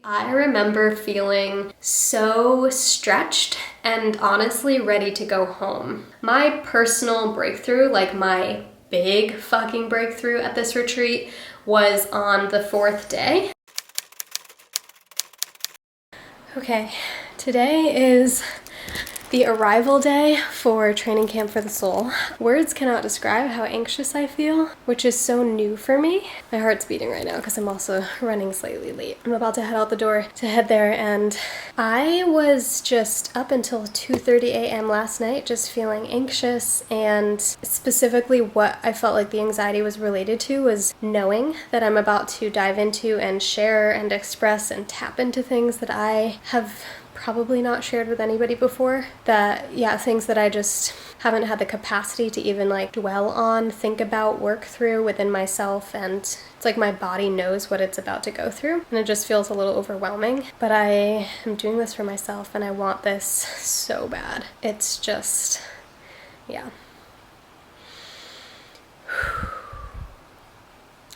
I remember feeling so stretched and honestly ready to go home. My personal breakthrough, like my big fucking breakthrough at this retreat, was on the 4th day. Okay, today is the arrival day for Training Camp for the Soul. Words cannot describe how anxious I feel, which is so new for me. My heart's beating right now because I'm also running slightly late. I'm about to head out the door to head there, and I was just up until 2:30 a.m. last night just feeling anxious, and specifically what I felt like the anxiety was related to was knowing that I'm about to dive into and share and express and tap into things that I have probably not shared with anybody before. Things that I just haven't had the capacity to even like dwell on, think about, work through within myself, and it's like my body knows what it's about to go through, and it just feels a little overwhelming. But I am doing this for myself, and I want this so bad. It's just, yeah.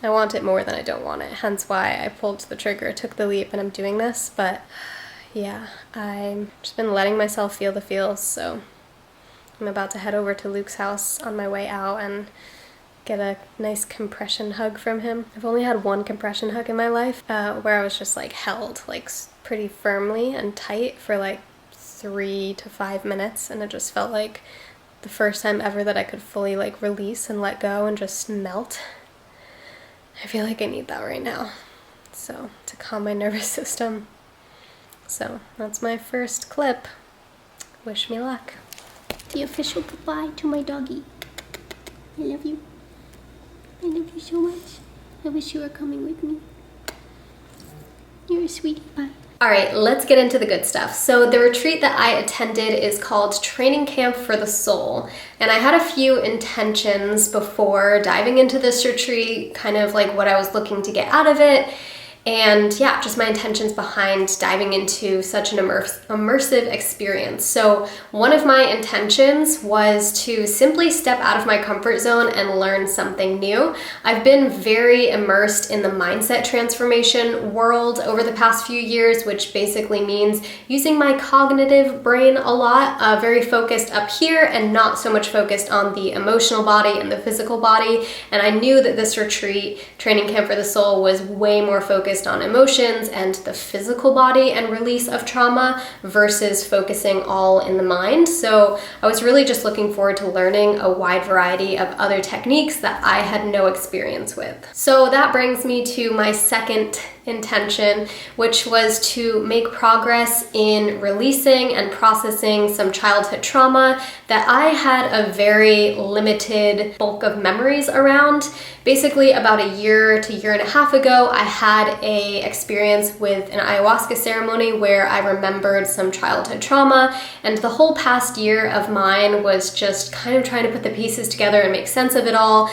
I want it more than I don't want it, hence why I pulled the trigger, took the leap, and I'm doing this. But yeah, I've just been letting myself feel the feels, so I'm about to head over to Luke's house on my way out and get a nice compression hug from him. I've only had one compression hug in my life, where I was just like held like pretty firmly and tight for like 3 to 5 minutes, and it just felt like the first time ever that I could fully like release and let go and just melt. I feel like I need that right now, so to calm my nervous system. So that's my first clip. Wish me luck. The official goodbye to my doggy. I love you. I love you so much. I wish you were coming with me. You're a sweetie pie. All right, let's get into the good stuff. So the retreat that I attended is called Training Camp for the Soul. And I had a few intentions before diving into this retreat, kind of like what I was looking to get out of it. And yeah, just my intentions behind diving into such an immersive experience. So one of my intentions was to simply step out of my comfort zone and learn something new. I've been very immersed in the mindset transformation world over the past few years, which basically means using my cognitive brain a lot, very focused up here and not so much focused on the emotional body and the physical body. And I knew that this retreat, Training Camp for the Soul, was way more focused on emotions and the physical body and release of trauma versus focusing all in the mind. So I was really just looking forward to learning a wide variety of other techniques that I had no experience with. So that brings me to my second intention, which was to make progress in releasing and processing some childhood trauma that I had a very limited bulk of memories around. Basically, about a year to year and a half ago, I had a experience with an ayahuasca ceremony where I remembered some childhood trauma, and the whole past year of mine was just kind of trying to put the pieces together and make sense of it all.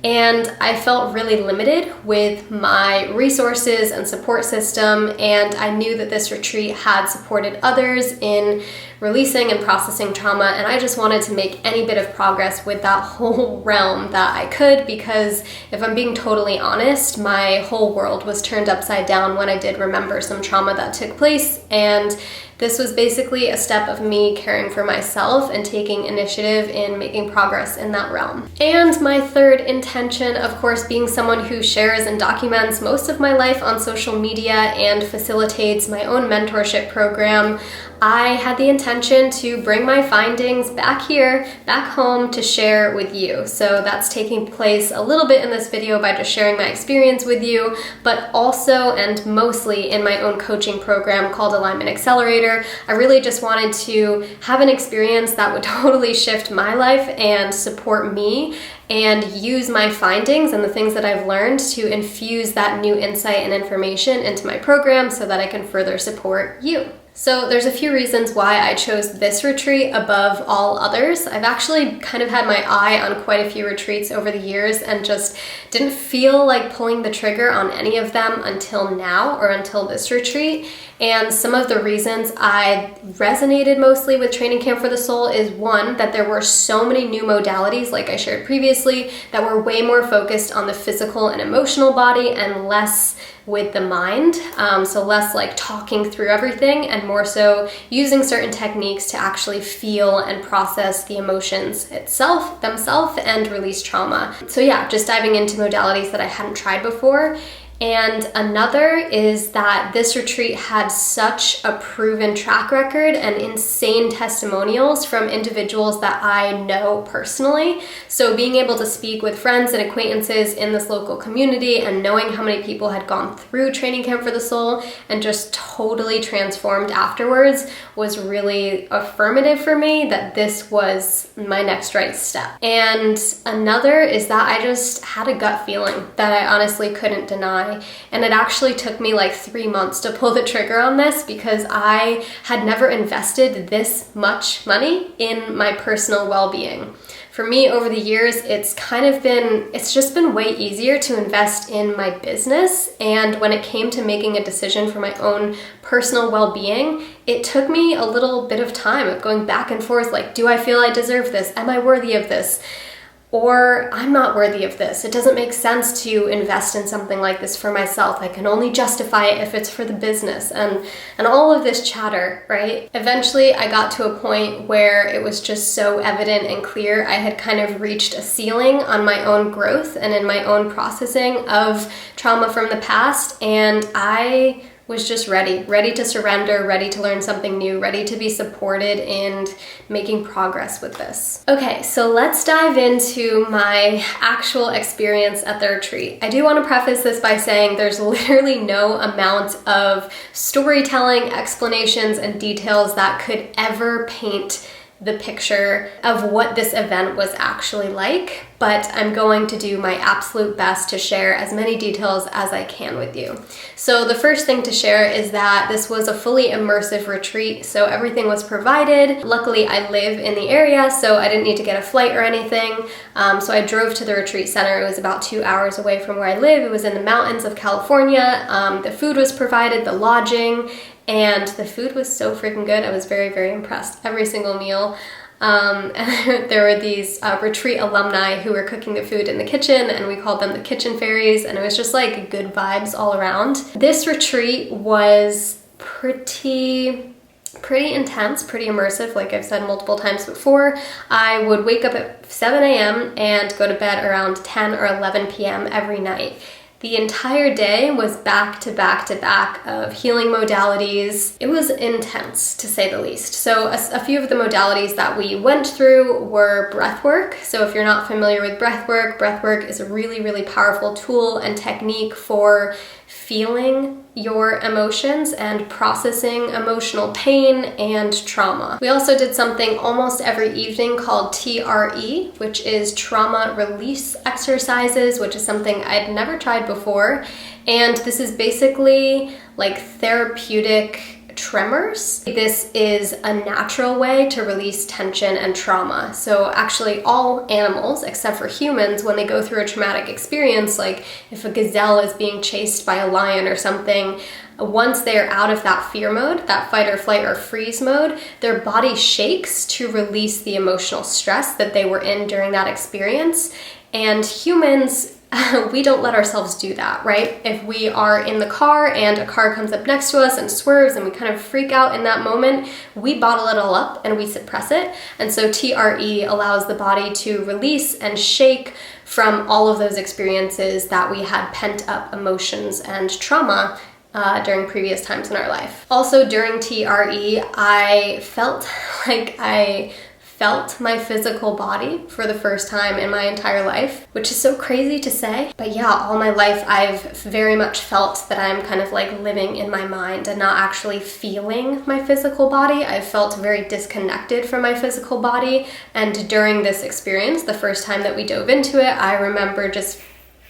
And I felt really limited with my resources and support system, and I knew that this retreat had supported others in releasing and processing trauma, and I just wanted to make any bit of progress with that whole realm that I could, because if I'm being totally honest, my whole world was turned upside down when I did remember some trauma that took place, and this was basically a step of me caring for myself and taking initiative in making progress in that realm. And my third intention, of course, being someone who shares and documents most of my life on social media and facilitates my own mentorship program, I had the intention to bring my findings back here, back home, to share with you. So that's taking place a little bit in this video by just sharing my experience with you, but also and mostly in my own coaching program called Alignment Accelerator. I really just wanted to have an experience that would totally shift my life and support me, and use my findings and the things that I've learned to infuse that new insight and information into my program so that I can further support you. So there's a few reasons why I chose this retreat above all others. I've actually kind of had my eye on quite a few retreats over the years and just didn't feel like pulling the trigger on any of them until now, or until this retreat. And some of the reasons I resonated mostly with Training Camp for the Soul is, one, that there were so many new modalities, like I shared previously, that were way more focused on the physical and emotional body and less with the mind. So less like talking through everything and more so using certain techniques to actually feel and process the emotions themselves and release trauma. So yeah, just diving into modalities that I hadn't tried before. And another is that this retreat had such a proven track record and insane testimonials from individuals that I know personally. So being able to speak with friends and acquaintances in this local community and knowing how many people had gone through Training Camp for the Soul and just totally transformed afterwards was really affirmative for me that this was my next right step. And another is that I just had a gut feeling that I honestly couldn't deny. And it actually took me like 3 months to pull the trigger on this because I had never invested this much money in my personal well-being. For me, over the years, it's just been way easier to invest in my business. And when it came to making a decision for my own personal well-being, it took me a little bit of time of going back and forth, like, do I feel I deserve this? Am I worthy of this? Or I'm not worthy of this. It doesn't make sense to invest in something like this for myself. I can only justify it if it's for the business and all of this chatter, right? Eventually, I got to a point where it was just so evident and clear. I had kind of reached a ceiling on my own growth and in my own processing of trauma from the past, and I was just ready to surrender, ready to learn something new, ready to be supported in making progress with this. Okay, so let's dive into my actual experience at the retreat. I do want to preface this by saying there's literally no amount of storytelling, explanations, and details that could ever paint the picture of what this event was actually like, but I'm going to do my absolute best to share as many details as I can with you. So the first thing to share is that this was a fully immersive retreat, so everything was provided. Luckily, I live in the area, so I didn't need to get a flight or anything. So I drove to the retreat center. It was about 2 hours away from where I live. It was in the mountains of California. The food was provided, the lodging, and the food was so freaking good. I was very, very impressed. Every single meal. And there were these retreat alumni who were cooking the food in the kitchen, and we called them the kitchen fairies, and it was just like good vibes all around. This retreat was pretty intense, pretty immersive, like I've said multiple times before. I would wake up at 7 a.m. and go to bed around 10 or 11 p.m. every night. The entire day was back to back to back of healing modalities. It was intense, to say the least. So a few of the modalities that we went through were breath work. So if you're not familiar with breath work is a really, really powerful tool and technique for feeling your emotions and processing emotional pain and trauma. We also did something almost every evening called TRE, which is trauma release exercises, which is something I'd never tried before. And this is basically like therapeutic tremors. This is a natural way to release tension and trauma. So actually all animals, except for humans, when they go through a traumatic experience, like if a gazelle is being chased by a lion or something, once they're out of that fear mode, that fight or flight or freeze mode, their body shakes to release the emotional stress that they were in during that experience. And humans, we don't let ourselves do that, right? If we are in the car and a car comes up next to us and swerves and we kind of freak out in that moment, we bottle it all up and we suppress it. And so TRE allows the body to release and shake from all of those experiences that we had pent up emotions and trauma during previous times in our life. Also during TRE, I felt like I felt my physical body for the first time in my entire life, which is so crazy to say. But yeah, all my life I've very much felt that I'm kind of like living in my mind and not actually feeling my physical body. I felt very disconnected from my physical body. And during this experience, the first time that we dove into it, I remember just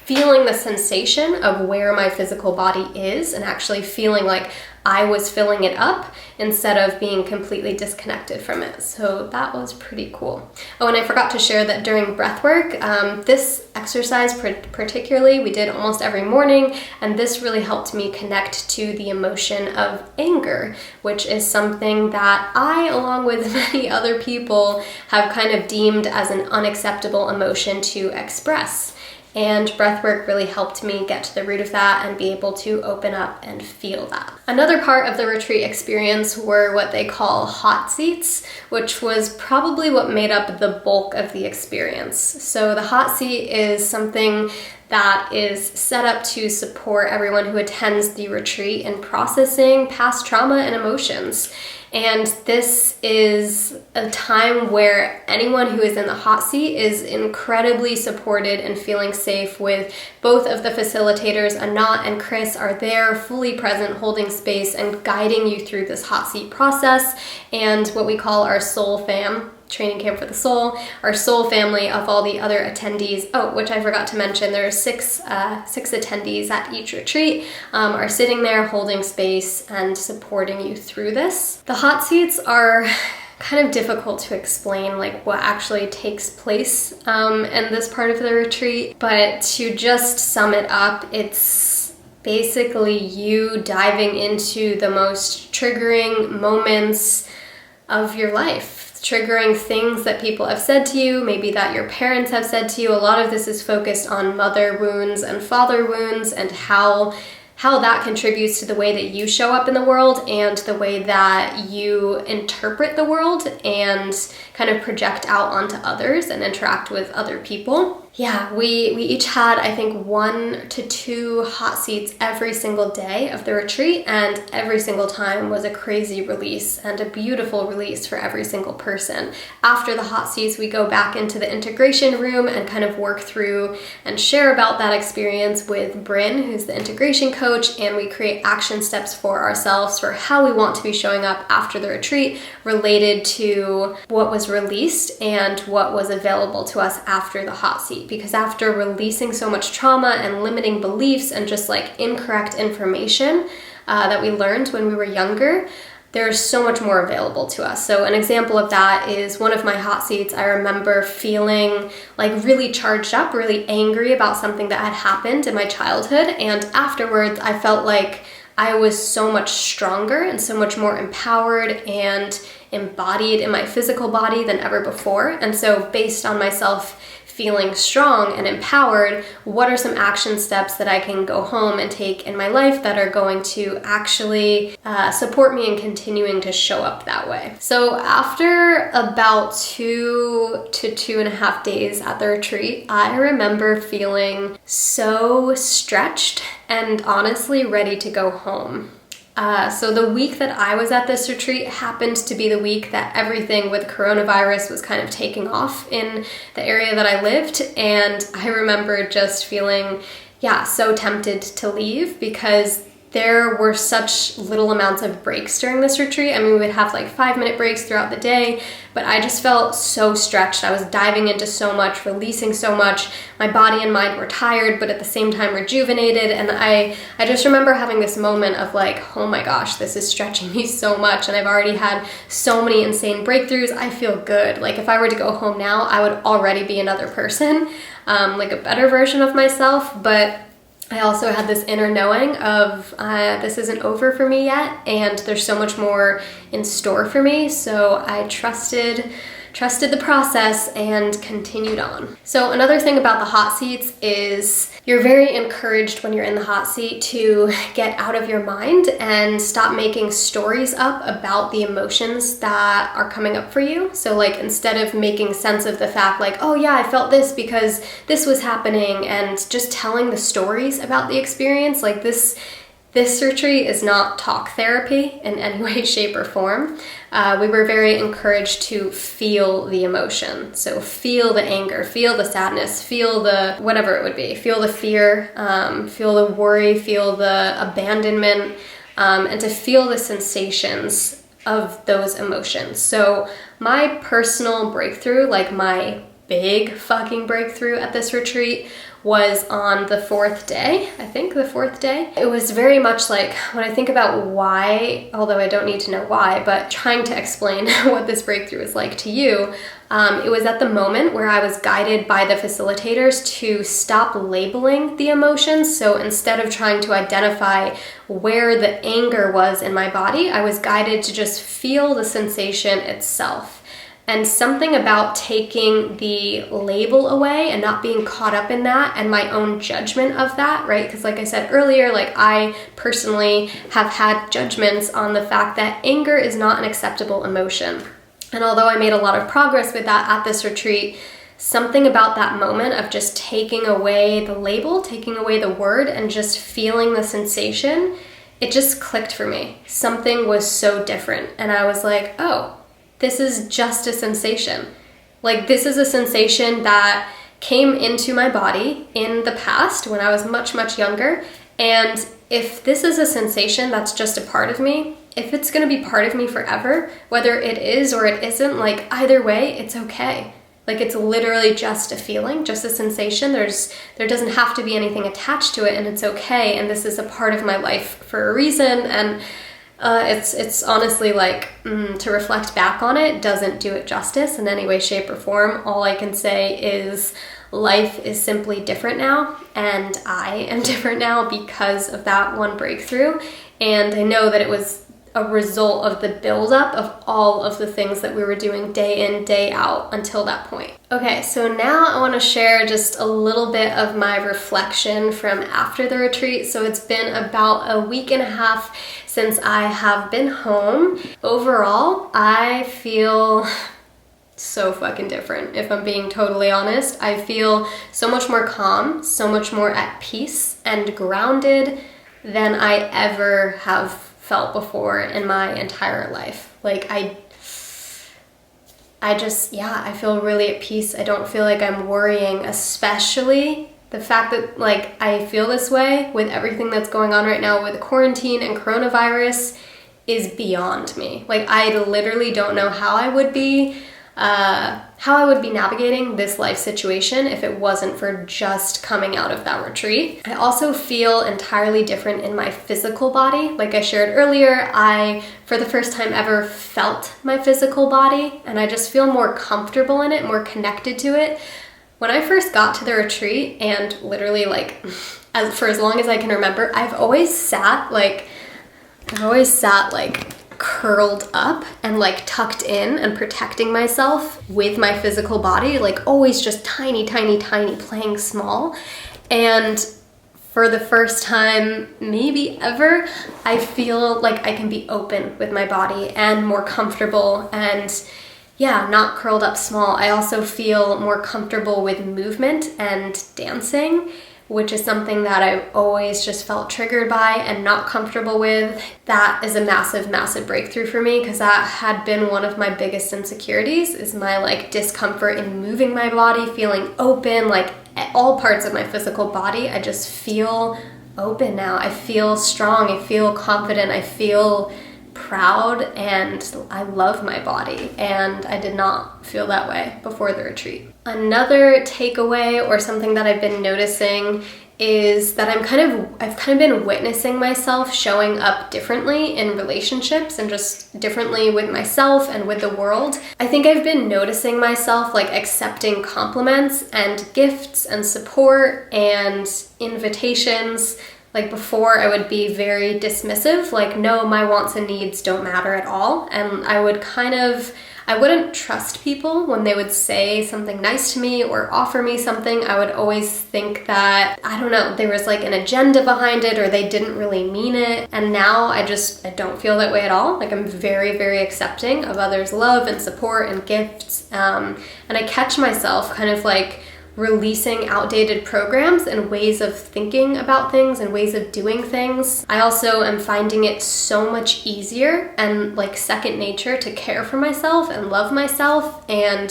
feeling the sensation of where my physical body is and actually feeling like I was filling it up instead of being completely disconnected from it. So that was pretty cool. Oh, and I forgot to share that during breathwork, this exercise particularly, we did almost every morning, and this really helped me connect to the emotion of anger, which is something that I, along with many other people, have kind of deemed as an unacceptable emotion to express. and breathwork really helped me get to the root of that and be able to open up and feel that. Another part of the retreat experience were what they call hot seats, which was probably what made up the bulk of the experience. So the hot seat is something that is set up to support everyone who attends the retreat in processing past trauma and emotions. And this is a time where anyone who is in the hot seat is incredibly supported and feeling safe with both of the facilitators. Anat and Chris are there, fully present, holding space and guiding you through this hot seat process, and what we call our soul fam. Training Camp for the Soul, our soul family of all the other attendees. Oh, which I forgot to mention, there are six attendees at each retreat, are sitting there holding space and supporting you through this. The hot seats are kind of difficult to explain, like what actually takes place in this part of the retreat, but to just sum it up, it's basically you diving into the most triggering moments of your life. Triggering things that people have said to you, maybe that your parents have said to you. A lot of this is focused on mother wounds and father wounds and how that contributes to the way that you show up in the world and the way that you interpret the world and kind of project out onto others and interact with other people. Yeah, we each had, I think, 1 to 2 hot seats every single day of the retreat, and every single time was a crazy release and a beautiful release for every single person. After the hot seats, we go back into the integration room and kind of work through and share about that experience with Bryn, who's the integration coach, and we create action steps for ourselves for how we want to be showing up after the retreat related to what was released and what was available to us after the hot seat. Because after releasing so much trauma and limiting beliefs and just like incorrect information that we learned when we were younger, there's so much more available to us. So an example of that is one of my hot seats. I remember feeling like really charged up, really angry about something that had happened in my childhood. And afterwards, I felt like I was so much stronger and so much more empowered and embodied in my physical body than ever before. And so based on myself feeling strong and empowered, what are some action steps that I can go home and take in my life that are going to actually support me in continuing to show up that way? So after about 2 to 2.5 days at the retreat, I remember feeling so stretched and honestly ready to go home. So the week that I was at this retreat happened to be the week that everything with coronavirus was kind of taking off in the area that I lived. And I remember just feeling, so tempted to leave because there were such little amounts of breaks during this retreat. I mean, we would have like 5-minute breaks throughout the day, but I just felt so stretched. I was diving into so much, releasing so much. My body and mind were tired, but at the same time rejuvenated. And I just remember having this moment of like, oh my gosh, this is stretching me so much. And I've already had so many insane breakthroughs. I feel good. Like if I were to go home now, I would already be another person, like a better version of myself. But I also had this inner knowing of this isn't over for me yet, and there's so much more in store for me. So I trusted the process and continued on. So another thing about the hot seats is you're very encouraged when you're in the hot seat to get out of your mind and stop making stories up about the emotions that are coming up for you. So like instead of making sense of the fact like, oh yeah, I felt this because this was happening, and just telling the stories about the experience, like this retreat is not talk therapy in any way, shape, or form. We were very encouraged to feel the emotion. So feel the anger, feel the sadness, feel the whatever it would be, feel the fear, feel the worry, feel the abandonment, and to feel the sensations of those emotions. So my personal breakthrough, like my big fucking breakthrough at this retreat, was on the 4th day. I think the 4th day. It was very much like when I think about why, although I don't need to know why, but trying to explain what this breakthrough is like to you, it was at the moment where I was guided by the facilitators to stop labeling the emotions. So instead of trying to identify where the anger was in my body, I was guided to just feel the sensation itself. And something about taking the label away and not being caught up in that and my own judgment of that, right? Because like I said earlier, like I personally have had judgments on the fact that anger is not an acceptable emotion. And although I made a lot of progress with that at this retreat, something about that moment of just taking away the label, taking away the word, and just feeling the sensation, it just clicked for me. Something was so different. And I was like, oh, this is just a sensation. Like, this is a sensation that came into my body in the past when I was much, much younger. And if this is a sensation that's just a part of me, if it's going to be part of me forever, whether it is or it isn't, like either way, it's okay. Like, it's literally just a feeling, just a sensation. There doesn't have to be anything attached to it, and it's okay. And this is a part of my life for a reason. And it's honestly like, to reflect back on it doesn't do it justice in any way, shape, or form. All I can say is life is simply different now, and I am different now because of that one breakthrough. And I know that it was a result of the buildup of all of the things that we were doing day in, day out until that point. Okay, so now I want to share just a little bit of my reflection from after the retreat. So it's been about a week and a half since I have been home. Overall, I feel so fucking different, if I'm being totally honest. I feel so much more calm, so much more at peace and grounded than I ever have felt before in my entire life. Like I feel really at peace. I don't feel like I'm worrying, especially the fact that like I feel this way with everything that's going on right now with quarantine and coronavirus is beyond me. Like I literally don't know how I would be navigating this life situation if it wasn't for just coming out of that retreat. I also feel entirely different in my physical body. Like I shared earlier, I, for the first time ever, felt my physical body, and I just feel more comfortable in it, more connected to it. When I first got to the retreat, and literally like, for as long as I can remember, I've always sat like curled up and like tucked in and protecting myself with my physical body, like always just tiny, playing small. And for the first time maybe ever, I feel like I can be open with my body and more comfortable and not curled up small. I also feel more comfortable with movement and dancing, which is something that I've always just felt triggered by and not comfortable with. That is a massive, massive breakthrough for me, because that had been one of my biggest insecurities, is my like discomfort in moving my body, feeling open, like all parts of my physical body. I just feel open now. I feel strong. I feel confident. I feel proud, and I love my body, and I did not feel that way before the retreat. Another takeaway, or something that I've been noticing, is that I've kind of been witnessing myself showing up differently in relationships and just differently with myself and with the world. I think I've been noticing myself like accepting compliments and gifts and support and invitations. Like before, I would be very dismissive, like, no, my wants and needs don't matter at all. And I wouldn't trust people when they would say something nice to me or offer me something. I would always think that, I don't know, there was like an agenda behind it, or they didn't really mean it. And now I don't feel that way at all. Like I'm very, very accepting of others' love and support and gifts. And I catch myself kind of like releasing outdated programs and ways of thinking about things and ways of doing things. I also am finding it so much easier and like second nature to care for myself and love myself, and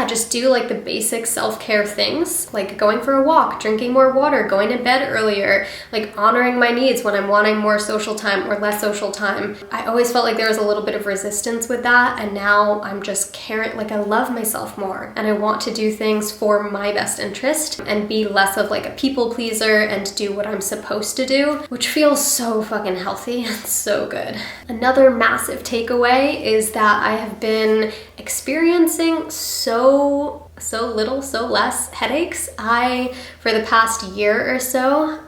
just do like the basic self-care things, like going for a walk, drinking more water, going to bed earlier, like honoring my needs when I'm wanting more social time or less social time. I always felt like there was a little bit of resistance with that, and now I'm just caring, like I love myself more, and I want to do things for my best interest and be less of like a people pleaser and do what I'm supposed to do, which feels so fucking healthy and so good. Another massive takeaway is that I have been experiencing so less headaches. I, for the past year or so,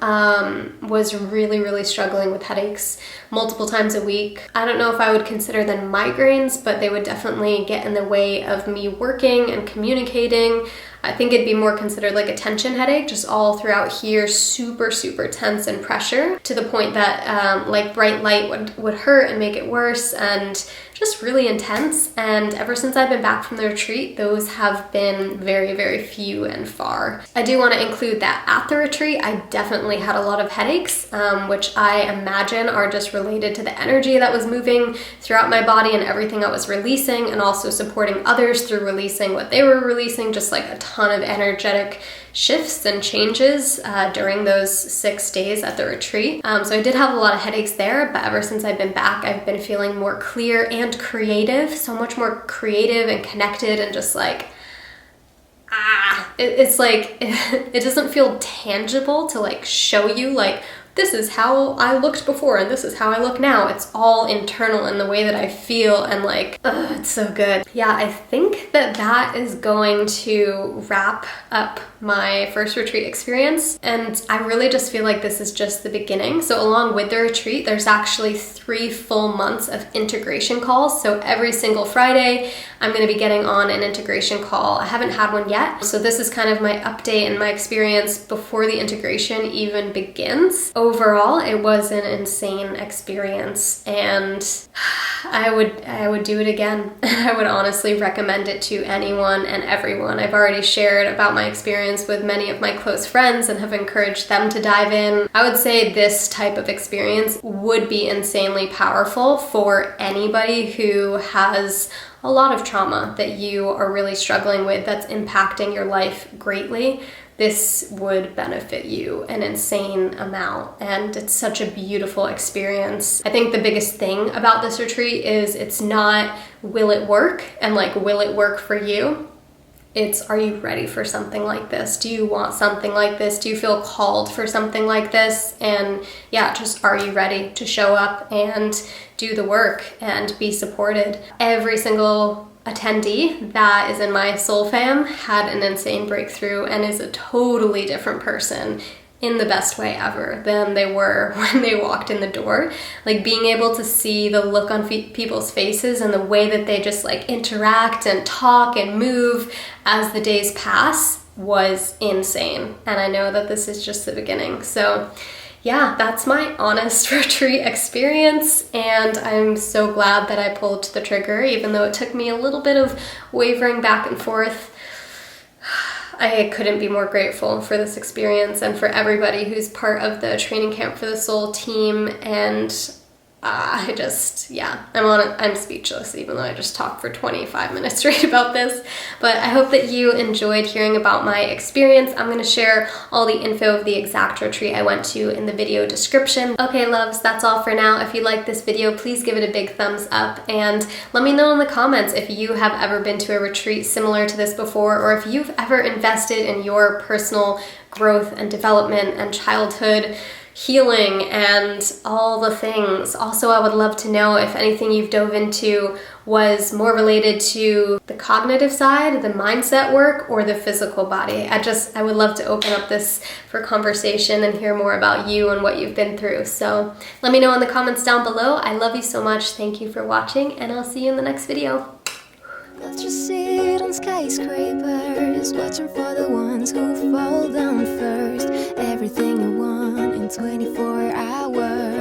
was really, really struggling with headaches multiple times a week. I don't know if I would consider them migraines, but they would definitely get in the way of me working and communicating. I think it'd be more considered like a tension headache, just all throughout here, super, super tense and pressure, to the point that like bright light would hurt and make it worse, and just really intense. And ever since I've been back from the retreat, those have been very, very few and far. I do want to include that at the retreat, I definitely had a lot of headaches, which I imagine are just related to the energy that was moving throughout my body and everything I was releasing, and also supporting others through releasing what they were releasing, just like a ton of energetic shifts and changes during those 6 days at the retreat. So I did have a lot of headaches there, but ever since I've been back, I've been feeling more clear and creative, so much more creative and connected, and just like, it's like, it doesn't feel tangible to like show you like, this is how I looked before and this is how I look now. It's all internal in the way that I feel, and like, it's so good. Yeah, I think that is going to wrap up my first retreat experience, and I really just feel like this is just the beginning. So along with the retreat, there's actually 3 full months of integration calls. So every single Friday, I'm going to be getting on an integration call. I haven't had one yet, so this is kind of my update and my experience before the integration even begins. Overall, it was an insane experience, and I would do it again. I would honestly recommend it to anyone and everyone. I've already shared about my experience with many of my close friends and have encouraged them to dive in. I would say this type of experience would be insanely powerful for anybody who has a lot of trauma that you are really struggling with that's impacting your life greatly. This would benefit you an insane amount, and it's such a beautiful experience. I think the biggest thing about this retreat is it's not will it work and like will it work for you? It's, are you ready for something like this? Do you want something like this? Do you feel called for something like this? And yeah, just are you ready to show up and do the work and be supported? Every single attendee that is in my soul fam had an insane breakthrough and is a totally different person in the best way ever than they were when they walked in the door. Like being able to see the look on people's faces and the way that they just like interact and talk and move as the days pass was insane. And I know that this is just the beginning. So yeah, that's my honest retreat experience, and I'm so glad that I pulled the trigger, even though it took me a little bit of wavering back and forth. I couldn't be more grateful for this experience and for everybody who's part of the Training Camp for the Soul team, and I'm speechless, even though I just talked for 25 minutes straight about this. But I hope that you enjoyed hearing about my experience. I'm going to share all the info of the exact retreat I went to in the video description. Okay, loves, that's all for now. If you like this video, please give it a big thumbs up, and let me know in the comments if you have ever been to a retreat similar to this before, or if you've ever invested in your personal growth and development and childhood healing and all the things. Also, I would love to know if anything you've dove into was more related to the cognitive side, the mindset work, or the physical body. I would love to open up this for conversation and hear more about you and what you've been through. So let me know in the comments down below. I love you so much. Thank you for watching, and I'll see you in the next video. Let's just sit on skyscrapers, watching for the ones who fall down first. Everything you want in 24 hours.